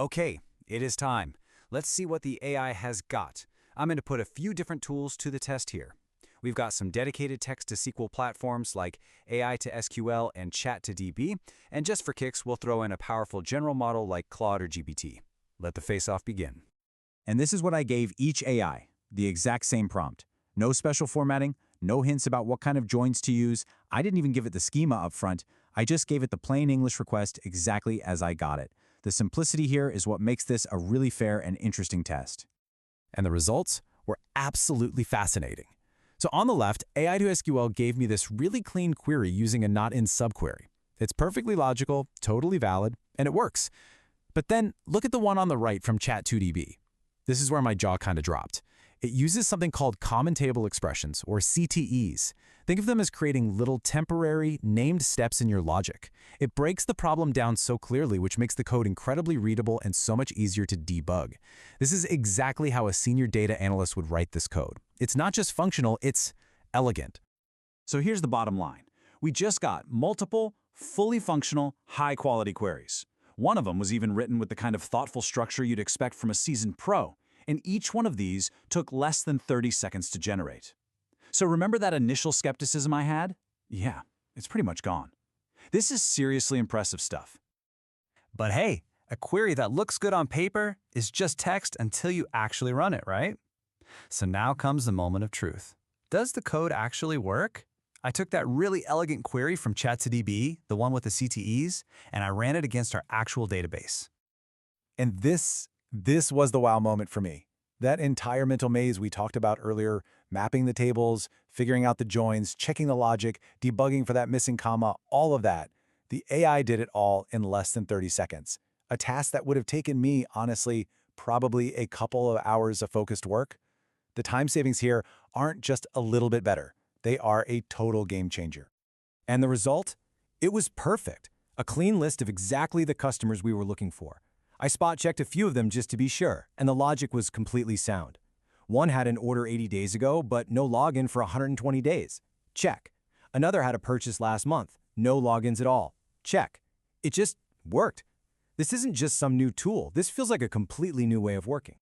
Okay, it is time. Let's see what the AI has got. I'm going to put a few different tools to the test here. We've got some dedicated text-to-SQL platforms like AI2sql and Chat2DB, and just for kicks, we'll throw in a powerful general model like Claude or GPT. Let the face-off begin. And this is what I gave each AI, the exact same prompt. No special formatting, no hints about what kind of joins to use. I didn't even give it the schema up front. I just gave it the plain English request exactly as I got it. The simplicity here is what makes this a really fair and interesting test. And the results were absolutely fascinating. So on the left, AI2sql gave me this really clean query using a not-in subquery. It's perfectly logical, totally valid, and it works. But then look at the one on the right from Chat2DB. This is where my jaw kind of dropped. It uses something called common table expressions, or CTEs. Think of them as creating little temporary, named steps in your logic. It breaks the problem down so clearly, which makes the code incredibly readable and so much easier to debug. This is exactly how a senior data analyst would write this code. It's not just functional, it's elegant. So here's the bottom line. We just got multiple, fully functional, high-quality queries. One of them was even written with the kind of thoughtful structure you'd expect from a seasoned pro. And each one of these took less than 30 seconds to generate. So remember that initial skepticism I had? Yeah, it's pretty much gone. This is seriously impressive stuff. But hey, a query that looks good on paper is just text until you actually run it, right? So now comes the moment of truth. Does the code actually work? I took that really elegant query from Chat2DB, the one with the CTEs, and I ran it against our actual database. And this was the wow moment for me. That entire mental maze we talked about earlier, mapping the tables, figuring out the joins, checking the logic, debugging for that missing comma, all of that. The AI did it all in less than 30 seconds. A task that would have taken me, honestly, probably a couple of hours of focused work. The time savings here aren't just a little bit better. They are a total game changer. And the result? It was perfect. A clean list of exactly the customers we were looking for. I spot-checked a few of them just to be sure, and the logic was completely sound. One had an order 80 days ago, but no login for 120 days. Check. Another had a purchase last month. No logins at all. Check. It just worked. This isn't just some new tool. This feels like a completely new way of working.